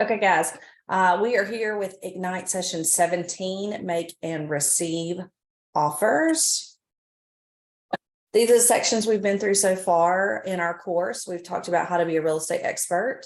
Okay, guys, we are here with Ignite Session 17, Make and Receive Offers. These are the sections we've been through so far in our course. We've talked about how to be a real estate expert,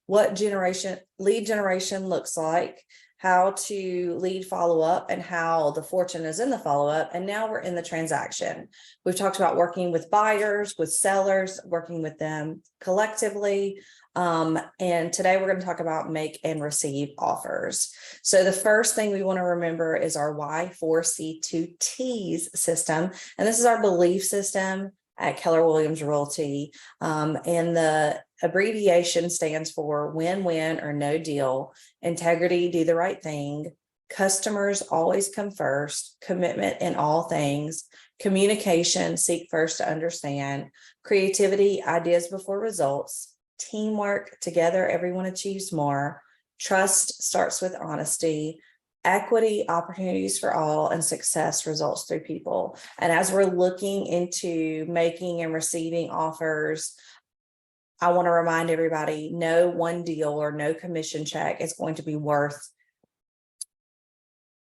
what lead generation looks like, how to lead follow-up, and how the fortune is in the follow-up. And now we're in the transaction. We've talked about working with buyers, with sellers, working with them collectively. And today we're going to talk about make and receive offers. So the first thing we want to remember is our Y4C2Ts system. And this is our belief system at Keller Williams Realty. And the abbreviation stands for win-win or no deal, integrity, do the right thing, customers always come first, commitment in all things, communication, seek first to understand, creativity, ideas before results, teamwork, together everyone achieves more, trust starts with honesty, equity, opportunities for all, and success results through people. And as we're looking into making and receiving offers, I want to remind everybody, no one deal or no commission check is going to be worth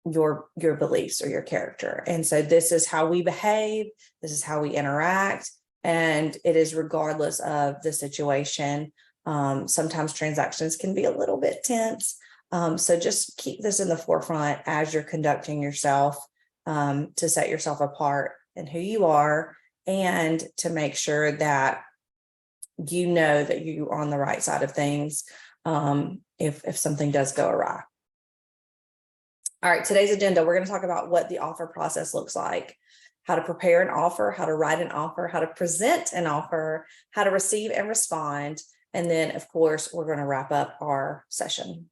your beliefs or your character. And so this is how we behave, this is how we interact, and it is regardless of the situation. Sometimes transactions can be a little bit tense. So just keep this in the forefront as you're conducting yourself, to set yourself apart in who you are, and to make sure that you know that you're on the right side of things, if something does go awry. All right, today's agenda, we're going to talk about what the offer process looks like, how to prepare an offer, how to write an offer, how to present an offer, how to receive and respond. And then, of course, we're going to wrap up our session.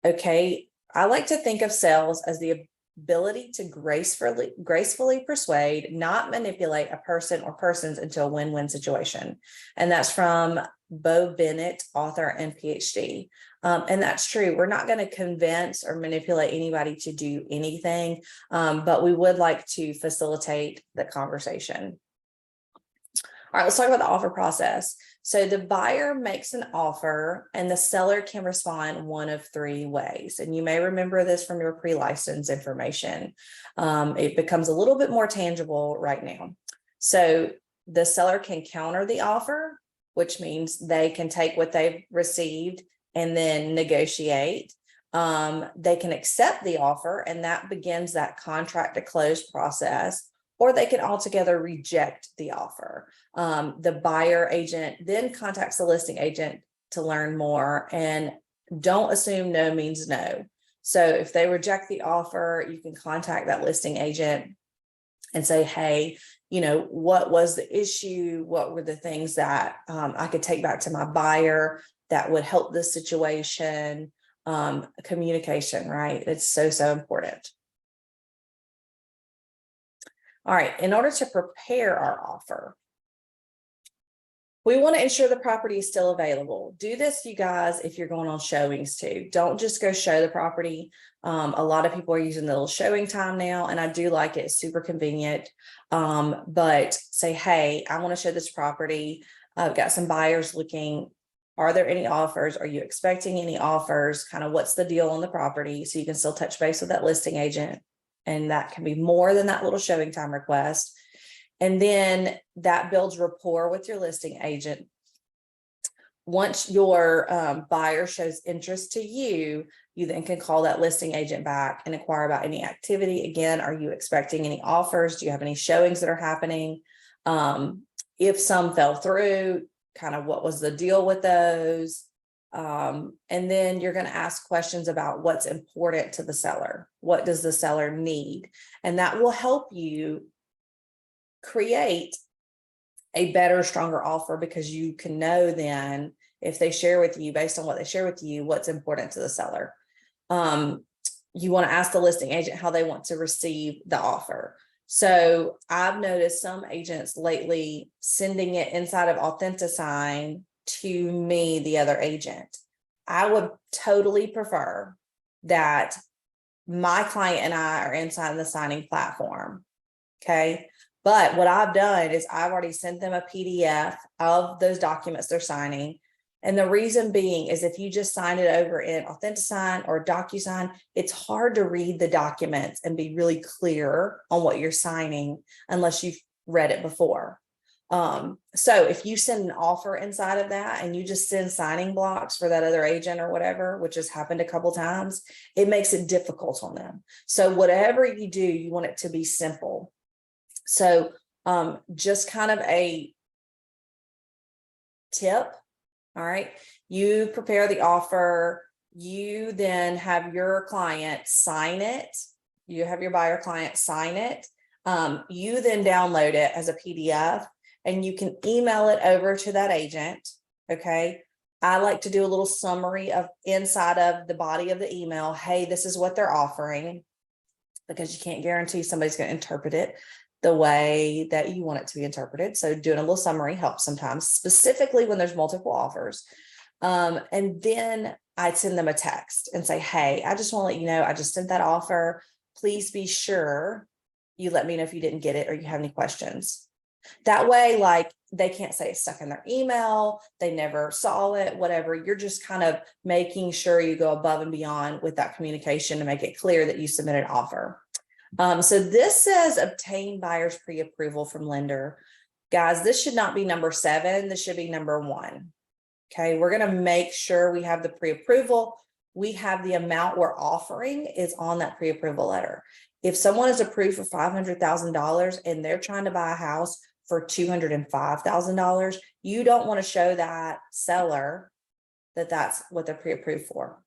Okay, I like to think of sales as the ability to gracefully persuade, not manipulate a person or persons into a win-win situation. And that's from Bo Bennett, author and PhD. And that's true. We're not going to convince or manipulate anybody to do anything, but we would like to facilitate the conversation. All right, let's talk about the offer process. So the buyer makes an offer and the seller can respond one of three ways. And you may remember this from your pre-license information. It becomes a little bit more tangible right now. So the seller can counter the offer, which means they can take what they've received and then negotiate. They can accept the offer, and that begins that contract to close process, or they can altogether reject the offer. The buyer agent then contacts the listing agent to learn more, and don't assume no means no. So if they reject the offer, you can contact that listing agent and say, hey, what was the issue? What were the things that I could take back to my buyer that would help this situation? Communication, right? It's so important. All right, in order to prepare our offer, we want to ensure the property is still available. Do this, you guys, if you're going on showings too. Don't just go show the property. A lot of people are using the little showing time now, and I do like it. It's super convenient. But say, hey, I want to show this property. I've got some buyers looking. Are there any offers? Are you expecting any offers? Kind of what's the deal on the property? So you can still touch base with that listing agent. And that can be more than that little showing time request. And then that builds rapport with your listing agent. Once your buyer shows interest to you, you then can call that listing agent back and inquire about any activity. Again, are you expecting any offers? Do you have any showings that are happening? If some fell through, kind of what was the deal with those? And then you're going to ask questions about what's important to the seller. What does the seller need? And that will help you create a better, stronger offer, because you can know then if they share with you, based on what they share with you, what's important to the seller. You want to ask the listing agent how they want to receive the offer. So I've noticed some agents lately sending it inside of Authentisign to me, the other agent. I would totally prefer that my client and I are inside the signing platform. Okay. But what I've done is I've already sent them a PDF of those documents they're signing. And the reason being is if you just sign it over in AuthentiSign or DocuSign, it's hard to read the documents and be really clear on what you're signing unless you've read it before. So if you send an offer inside of that and you just send signing blocks for that other agent or whatever, which has happened a couple times, it makes it difficult on them. So whatever you do, you want it to be simple. So just kind of a tip. All right. You prepare the offer. You then have your client sign it. You have your buyer client sign it. You then download it as a PDF and you can email it over to that agent. Okay. I like to do a little summary of inside of the body of the email. Hey, this is what they're offering, because you can't guarantee somebody's going to interpret it the way that you want it to be interpreted. So doing a little summary helps sometimes, specifically when there's multiple offers. And then I'd send them a text and say, hey, I just want to let you know, I just sent that offer. Please be sure you let me know if you didn't get it or you have any questions. That way, like, they can't say it's stuck in their email, they never saw it, whatever. You're just kind of making sure you go above and beyond with that communication to make it clear that you submitted an offer. So this says obtain buyer's pre-approval from lender. Guys, this should not be number 7. This should be number 1. Okay, we're going to make sure we have the pre-approval. We have the amount we're offering is on that pre-approval letter. If someone is approved for $500,000 and they're trying to buy a house for $205,000, you don't want to show that seller that that's what they're pre-approved for.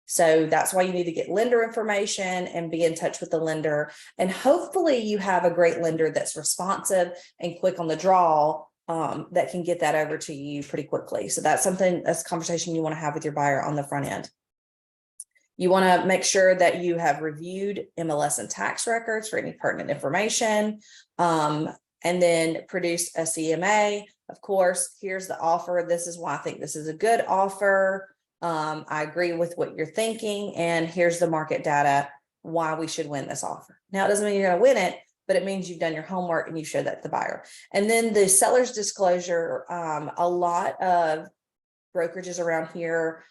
So that's why you need to get lender information and be in touch with the lender. And hopefully you have a great lender that's responsive and quick on the draw, that can get that over to you pretty quickly. So that's a conversation you want to have with your buyer on the front end. You want to make sure that you have reviewed MLS and tax records for any pertinent information, and then produce a CMA. Of course, here's the offer. This is why I think this is a good offer. I agree with what you're thinking, and here's the market data why we should win this offer. Now, it doesn't mean you're going to win it, but it means you've done your homework and you showed that to the buyer. And then the seller's disclosure. A lot of brokerages around here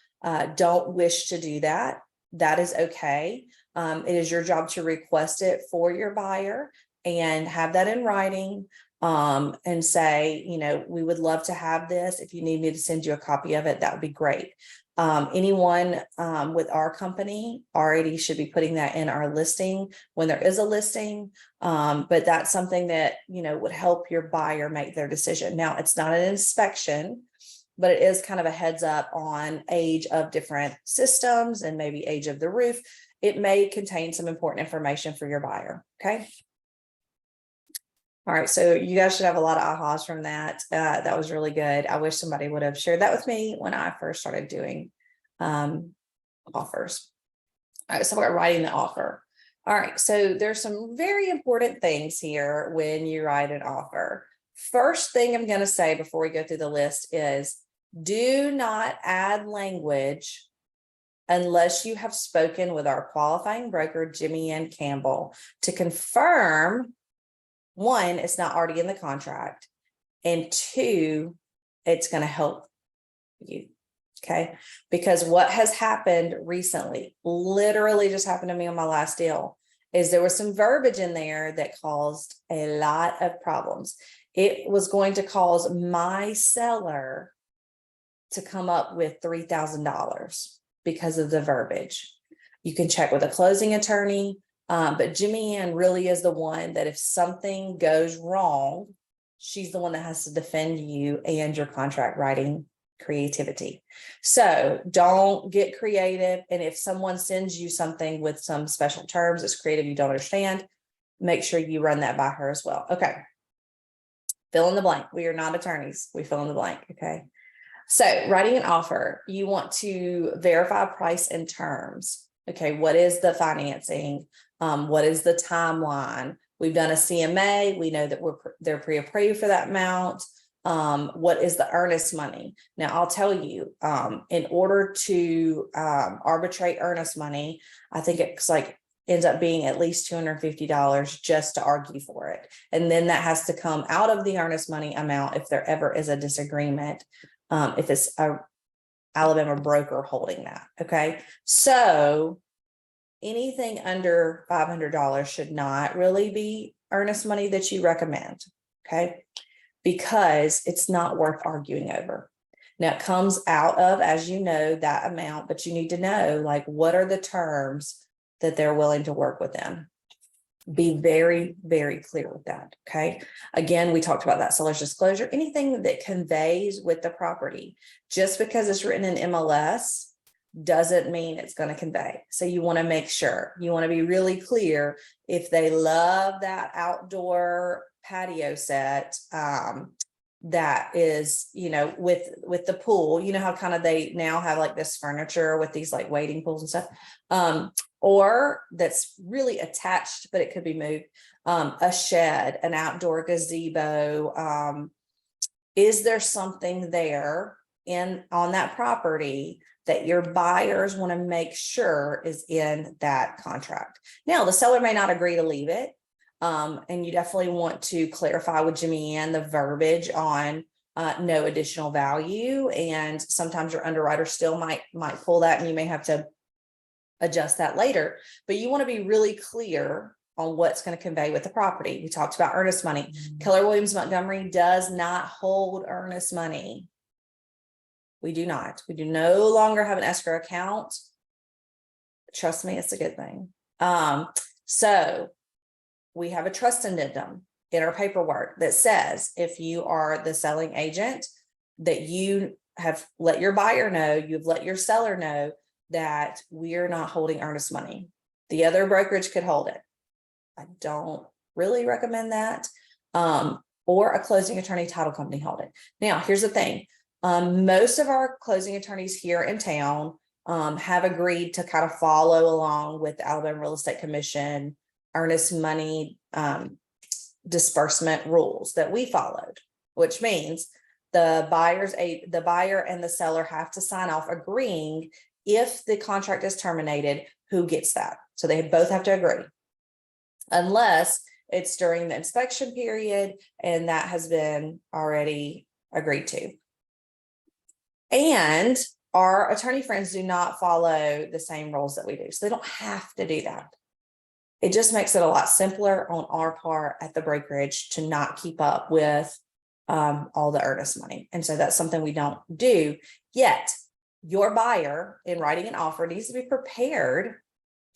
don't wish to do that. That is okay. It is your job to request it for your buyer and have that in writing, and say, you know, we would love to have this. If you need me to send you a copy of it, that would be great. Anyone with our company already should be putting that in our listing when there is a listing. But that's something that, you know, would help your buyer make their decision. Now, it's not an inspection, but it is kind of a heads up on age of different systems and maybe age of the roof. It may contain some important information for your buyer. Okay. All right, so you guys should have a lot of ahas from that. That was really good. I wish somebody would have shared that with me when I first started doing offers. All right, so we're writing the offer. All right, so there's some very important things here when you write an offer. First thing I'm going to say before we go through the list is do not add language unless you have spoken with our qualifying broker, Jimmy Ann Campbell, to confirm, 1, it's not already in the contract, and 2, it's going to help you. Okay. Because what has happened recently, literally just happened to me on my last deal, is there was some verbiage in there that caused a lot of problems. It was going to cause my seller to come up with $3,000 because of the verbiage. You can check with a closing attorney. But Jimmy Ann really is the one that if something goes wrong, she's the one that has to defend you and your contract writing creativity. So don't get creative. And if someone sends you something with some special terms that's creative you don't understand, make sure you run that by her as well. Okay. Fill in the blank. We are not attorneys. We fill in the blank. Okay. So writing an offer, you want to verify price and terms. Okay. What is the financing? What is the timeline? We've done a CMA. We know that they're pre-approved for that amount. What is the earnest money? Now, I'll tell you, in order to arbitrate earnest money, I think it's ends up being at least $250 just to argue for it. And then that has to come out of the earnest money amount if there ever is a disagreement. if it's a Alabama broker holding that. Okay. So anything under $500 should not really be earnest money that you recommend. Okay. Because it's not worth arguing over. Now it comes out of, as you know, that amount, but you need to know, like, what are the terms that they're willing to work within. Be very, very clear with that. Okay. Again, we talked about that seller's disclosure, anything that conveys with the property, just because it's written in MLS doesn't mean it's going to convey. So you want to make sure, you want to be really clear. If they love that outdoor patio set, that is, with the pool, how kind of they now have like this furniture with these like wading pools and stuff, or that's really attached, but it could be moved, a shed, an outdoor gazebo. Is there something there on that property that your buyers want to make sure is in that contract? Now, the seller may not agree to leave it. And you definitely want to clarify with Jimmy Ann the verbiage on no additional value. And sometimes your underwriter still might pull that, and you may have to adjust that later. But you want to be really clear on what's going to convey with the property. We talked about earnest money. Keller Williams Montgomery does not hold earnest money. We do not. We do no longer have an escrow account. Trust me, it's a good thing. So we have a trust addendum in our paperwork that says, if you are the selling agent, that you have let your buyer know, you've let your seller know that we're not holding earnest money. The other brokerage could hold it. I don't really recommend that. Or a closing attorney title company hold it. Now, here's the thing. Most of our closing attorneys here in town have agreed to kind of follow along with the Alabama Real Estate Commission earnest money disbursement rules that we followed, which means the buyer and the seller have to sign off agreeing, if the contract is terminated, who gets that. So they both have to agree, unless it's during the inspection period and that has been already agreed to. And our attorney friends do not follow the same rules that we do, so they don't have to do that. It just makes it a lot simpler on our part at the brokerage to not keep up with all the earnest money. And so that's something we don't do. Yet your buyer, in writing an offer, needs to be prepared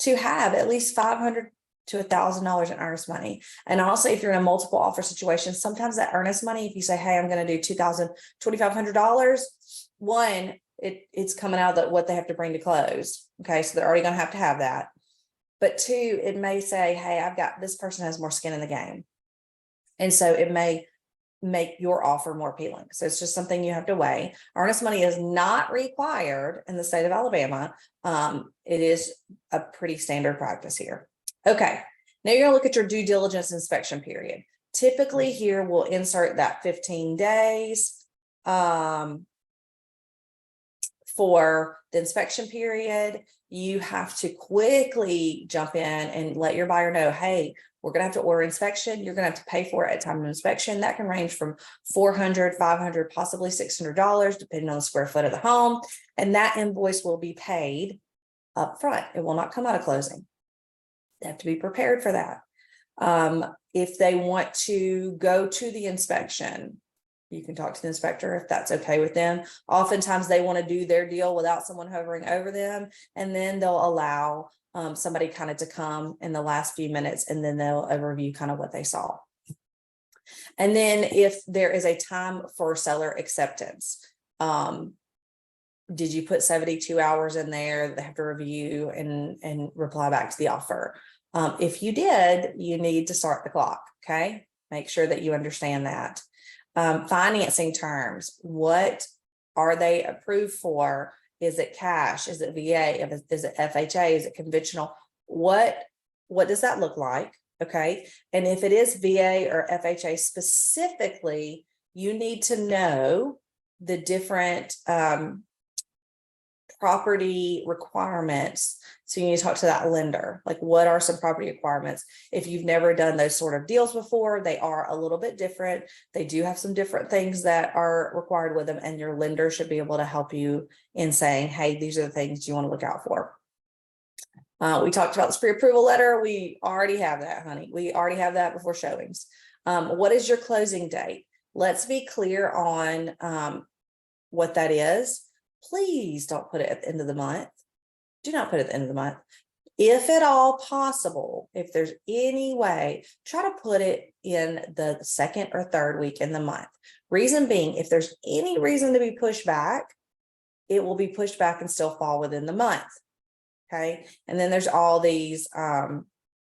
to have at least $500 to $1,000 in earnest money. And also, if you're in a multiple offer situation, sometimes that earnest money, if you say, hey, I'm going to do $2,000, $2,500, one, it's coming out of what they have to bring to close. Okay, so they're already going to have that. But two, it may say, hey, this person has more skin in the game. And so it may make your offer more appealing. So it's just something you have to weigh. Earnest money is not required in the state of Alabama. It is a pretty standard practice here. Okay, now you're going to look at your due diligence inspection period. Typically here we'll insert that 15 days for the inspection period. You have to quickly jump in and let your buyer know, hey, we're going to have to order inspection. You're going to have to pay for it at time of inspection. That can range from $400, $500, possibly $600, depending on the square foot of the home. And that invoice will be paid up front. It will not come out of closing. They have to be prepared for that. If they want to go to the inspection, you can talk to the inspector if that's okay with them. Oftentimes they want to do their deal without someone hovering over them, and then they'll allow somebody kind of to come in the last few minutes, and then they'll overview kind of what they saw. And then if there is a time for seller acceptance, did you put 72 hours in there that they have to review and reply back to the offer? If you did, you need to start the clock. Okay, make sure that you understand that. Financing terms, what are they approved for? Is it cash? Is it VA? Is it FHA? Is it conventional? What does that look like? Okay. And if it is VA or FHA specifically, you need to know the different property requirements. So you need to talk to that lender. Like, what are some property requirements? If you've never done those sort of deals before, they are a little bit different. They do have some different things that are required with them, and your lender should be able to help you in saying, hey, these are the things you want to look out for. We talked about this pre-approval letter. We already have that, honey. We already have that before showings. What is your closing date? Let's be clear on what that is. Please don't put it at the end of the month. Do not put it at the end of the month. If at all possible, if there's any way, try to put it in the second or third week in the month. Reason being, if there's any reason to be pushed back, it will be pushed back and still fall within the month. Okay. And then there's all these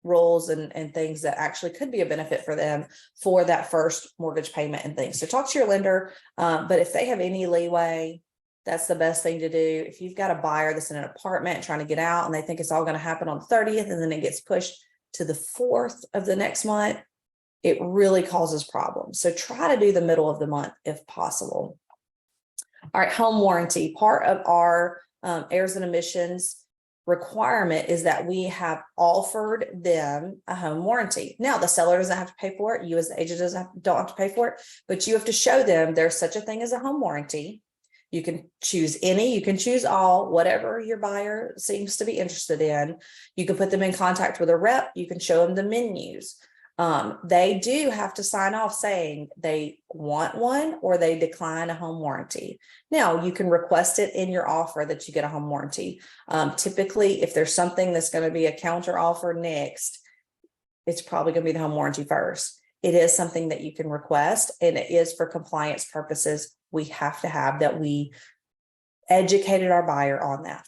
rules and things that actually could be a benefit for them for that first mortgage payment and things. So talk to your lender. But if they have any leeway, that's the best thing to do. If you've got a buyer that's in an apartment trying to get out and they think it's all going to happen on the 30th and then it gets pushed to the 4th of the next month, it really causes problems. So try to do the middle of the month if possible. All right, home warranty. Part of our errors and omissions requirement is that we have offered them a home warranty. Now, the seller doesn't have to pay for it. You as the agent don't have to pay for it, but you have to show them there's such a thing as a home warranty. You can choose any, you can choose all, whatever your buyer seems to be interested in. You can put them in contact with a rep. You can show them the menus. They do have to sign off saying they want one or they decline a home warranty. Now, you can request it in your offer that you get a home warranty. Typically, if there's something that's going to be a counter offer next, it's probably going to be the home warranty first. It is something that you can request, and it is for compliance purposes. We have to have that. We educated our buyer on that.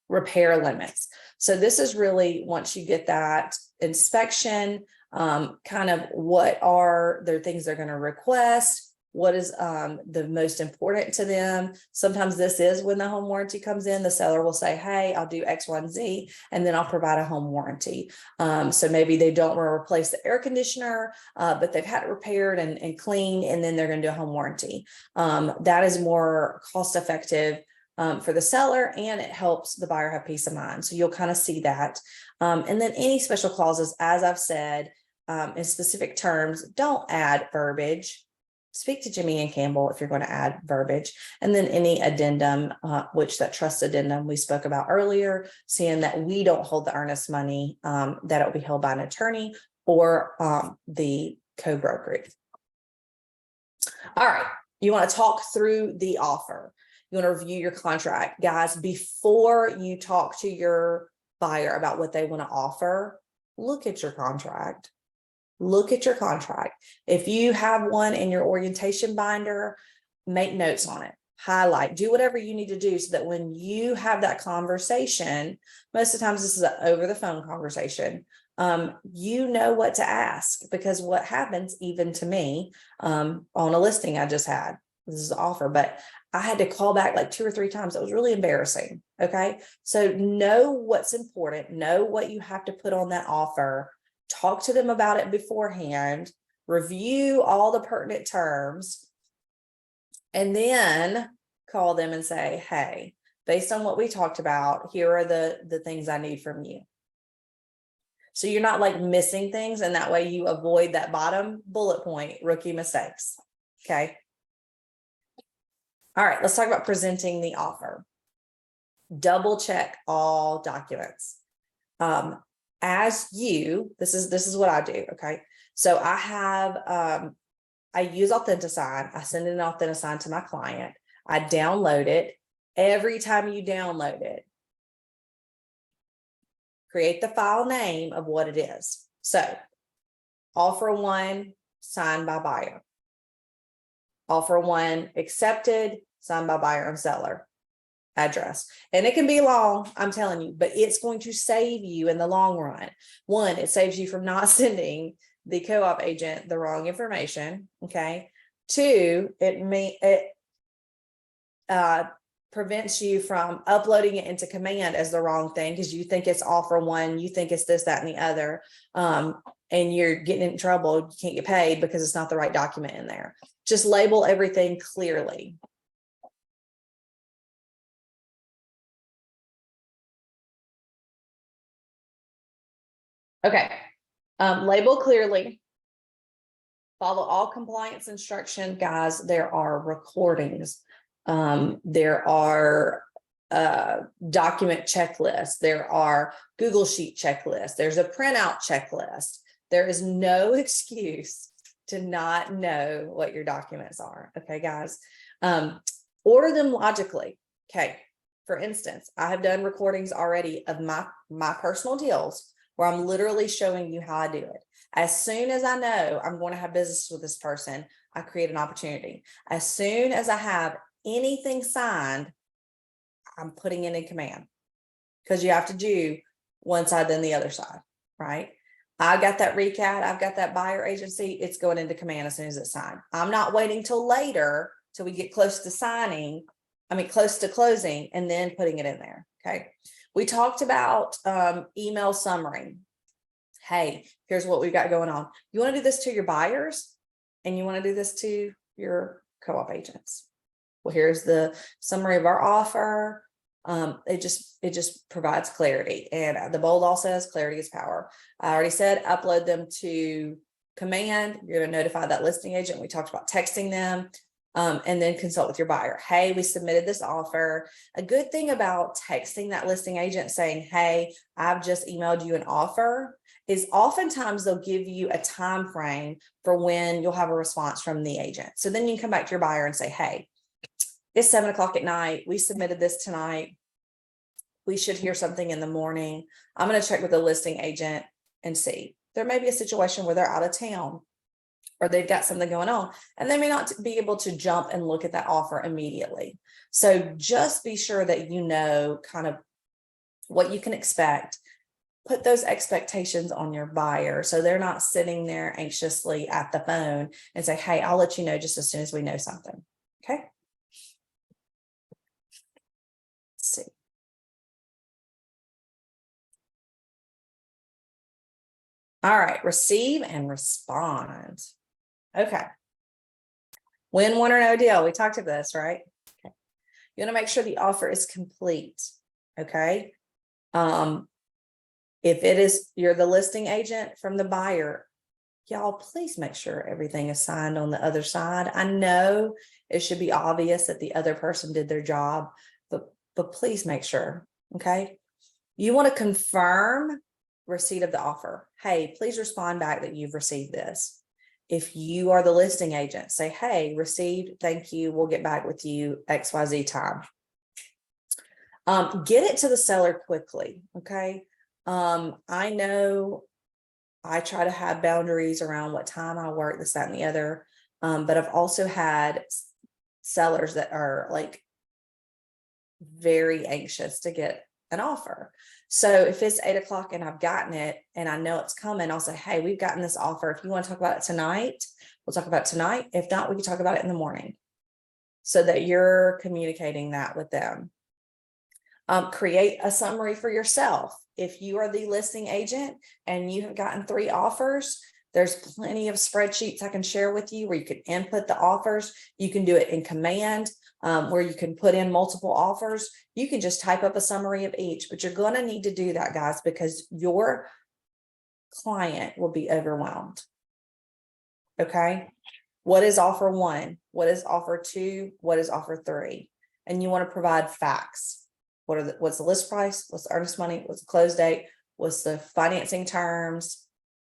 Repair limits. So this is really, once you get that inspection, kind of what are their things they're going to request, what is the most important to them. Sometimes this is when the home warranty comes in, the seller will say, hey, I'll do X, Y, and Z, and then I'll provide a home warranty. So maybe they don't want to replace the air conditioner, but they've had it repaired and cleaned, and then they're going to do a home warranty. That is more cost effective for the seller, and it helps the buyer have peace of mind. So you'll kind of see that. And then any special clauses, as I've said, in specific terms, don't add verbiage. Speak to Jimmy and Campbell if you're going to add verbiage. And then any addendum, which that trust addendum we spoke about earlier, seeing that we don't hold the earnest money, that it will be held by an attorney or the co-brokerage. All right, you want to talk through the offer. You want to review your contract. Guys, before you talk to your buyer about what they want to offer, look at your contract. Look at your contract. If you have one in your orientation binder, make notes on it, highlight, do whatever you need to do so that when you have that conversation, most of the times this is an over the phone conversation, you know what to ask, because what happens, even to me, on a listing I just had, this is an offer, but I had to call back like 2 or 3 times. It was really embarrassing. Okay. So know what's important, know what you have to put on that offer. Talk to them about it beforehand, review all the pertinent terms, and then call them and say, hey, based on what we talked about, here are the things I need from you. So you're not like missing things, and that way you avoid that bottom bullet point, rookie mistakes. Okay. All right, let's talk about presenting the offer. Double check all documents. This is what I do. Okay. So I have, I use Authentisign. I send an Authentisign to my client. I download it. Every time you download it, create the file name of what it is. So offer 1 signed by buyer. Offer 1 accepted, signed by buyer and seller. Address. And it can be long, I'm telling you, but it's going to save you in the long run. 1, it saves you from not sending the co-op agent the wrong information. Okay. 2, it prevents you from uploading it into command as the wrong thing, because you think it's offer 1, you think it's this, that, and the other, and you're getting in trouble. You can't get paid because it's not the right document in there. Just label everything clearly. Okay. Label clearly. Follow all compliance instruction, guys. There are recordings. There are document checklists. There are Google Sheet checklists. There's a printout checklist. There is no excuse to not know what your documents are. Okay, guys. Order them logically. Okay. For instance, I have done recordings already of my personal deals where I'm literally showing you how I do it. As soon as I know I'm going to have business with this person, I create an opportunity. As soon as I have anything signed, I'm putting it in command, because you have to do one side then the other side, right? I got that recap. I've got that buyer agency. It's going into command as soon as it's signed. I'm not waiting till later, till we get close to signing. Close to closing, and then putting it in there. Okay. We talked about email summary. Hey, here's what we've got going on. You want to do this to your buyers, and you want to do this to your co-op agents. Well, here's the summary of our offer. It just provides clarity, and the bold all says clarity is power. I already said upload them to command. You're going to notify that listing agent. We talked about texting them. And then consult with your buyer. Hey, we submitted this offer. A good thing about texting that listing agent saying, hey, I've just emailed you an offer, is oftentimes they'll give you a time frame for when you'll have a response from the agent. So then you can come back to your buyer and say, hey, it's 7 o'clock at night. We submitted this tonight. We should hear something in the morning. I'm going to check with the listing agent and see. There may be a situation where they're out of town, or they've got something going on, and they may not be able to jump and look at that offer immediately. So just be sure that you know kind of what you can expect. Put those expectations on your buyer so they're not sitting there anxiously at the phone and say, hey, I'll let you know just as soon as we know something. Okay. Let's see. All right, receive and respond. Okay. Win, one, or no deal. We talked about this, right? Okay. You want to make sure the offer is complete. Okay. If it is, you're the listing agent from the buyer, y'all, please make sure everything is signed on the other side. I know it should be obvious that the other person did their job, but please make sure. Okay. You want to confirm receipt of the offer. Hey, please respond back that you've received this. If you are the listing agent, say, hey, received, thank you. We'll get back with you XYZ time. Get it to the seller quickly. Okay. I know I try to have boundaries around what time I work, this, that, and the other. But I've also had sellers that are like very anxious to get an offer. So if it's 8 o'clock and I've gotten it and I know it's coming, I'll say, hey, we've gotten this offer. If you want to talk about it tonight, we'll talk about it tonight. If not, we can talk about it in the morning, so that you're communicating that with them. Create a summary for yourself. If you are the listing agent and you have gotten 3 offers, there's plenty of spreadsheets I can share with you where you can input the offers. You can do it in command, where you can put in multiple offers. You can just type up a summary of each, but you're going to need to do that, guys, because your client will be overwhelmed. Okay. What is offer 1? What is offer 2? What is offer 3? And you want to provide facts. What's the list price? What's the earnest money? What's the close date? What's the financing terms?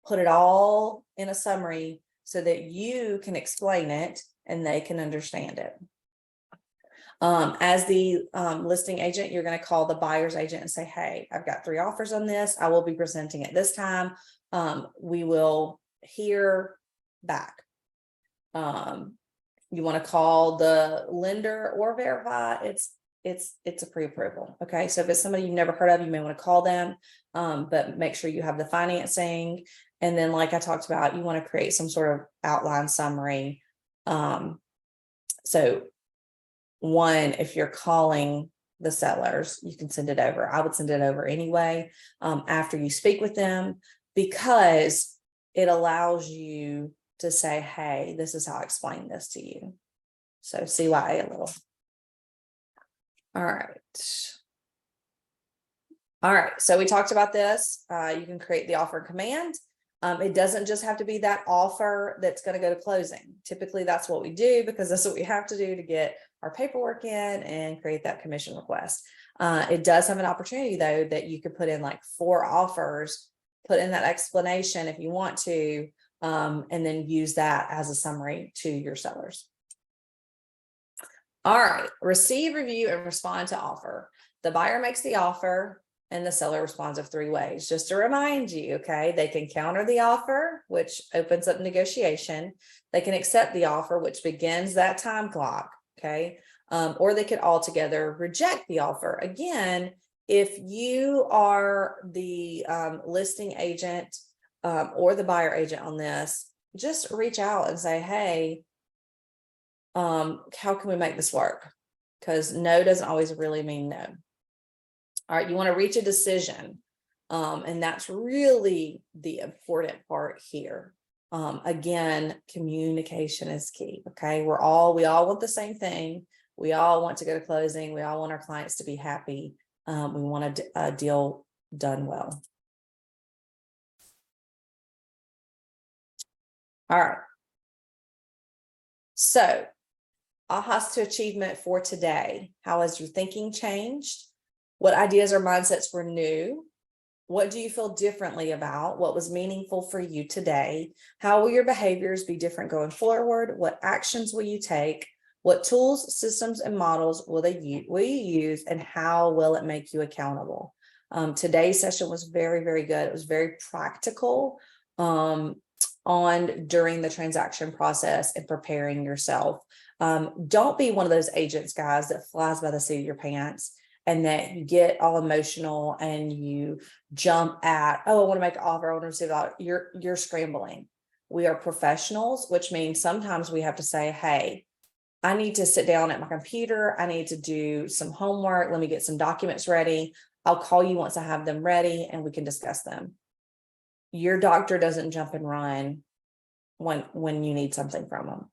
Put it all in a summary so that you can explain it and they can understand it. As the listing agent, you're going to call the buyer's agent and say, hey, I've got 3 offers on this. I will be presenting at this time. We will hear back. You want to call the lender or verify it's a pre-approval. Okay. So if it's somebody you've never heard of, you may want to call them, but make sure you have the financing. And then, like I talked about, you want to create some sort of outline summary. So 1, if you're calling the sellers, you can send it over. I would send it over anyway, after you speak with them, because it allows you to say, hey, this is how I explain this to you. So CYA a little. All right. All right, so we talked about this. You can create the offer command. It doesn't just have to be that offer that's going to go to closing. Typically, that's what we do because that's what we have to do to get our paperwork in and create that commission request. It does have an opportunity, though, that you could put in like 4 offers, put in that explanation if you want to, and then use that as a summary to your sellers. All right, receive, review, and respond to offer. The buyer makes the offer and the seller responds of 3 ways. Just to remind you, okay, they can counter the offer, which opens up negotiation. They can accept the offer, which begins that time clock, okay? Or they could altogether reject the offer. Again, if you are the listing agent or the buyer agent on this, just reach out and say, hey, how can we make this work? Because no doesn't always really mean no. All right, you want to reach a decision. And that's really the important part here. Again, communication is key. Okay. We all want the same thing. We all want to go to closing. We all want our clients to be happy. We want a deal done well. All right. So, ahas to achievement for today. How has your thinking changed? What ideas or mindsets were new? What do you feel differently about? What was meaningful for you today? How will your behaviors be different going forward? What actions will you take? What tools, systems, and models will you use, and how will it make you accountable? Today's session was very, very good. It was very practical during the transaction process and preparing yourself. Don't be one of those agents, guys, that flies by the seat of your pants and that you get all emotional and you jump at, oh, I want to make an offer, I want to receive it. You're scrambling. We are professionals, which means sometimes we have to say, hey, I need to sit down at my computer. I need to do some homework. Let me get some documents ready. I'll call you once I have them ready and we can discuss them. Your doctor doesn't jump and run when you need something from them.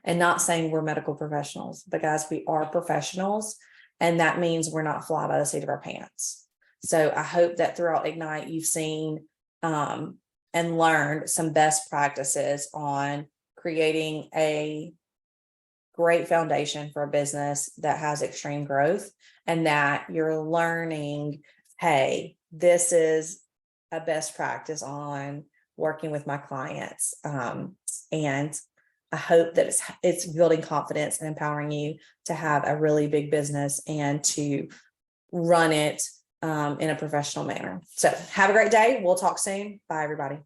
And not saying we're medical professionals, but guys, we are professionals. And that means we're not fly by the seat of our pants. So I hope that throughout Ignite, you've seen and learned some best practices on creating a great foundation for a business that has extreme growth, and that you're learning, hey, this is a best practice on working with my clients. And I hope that it's building confidence and empowering you to have a really big business and to run it in a professional manner. So have a great day. We'll talk soon. Bye, everybody.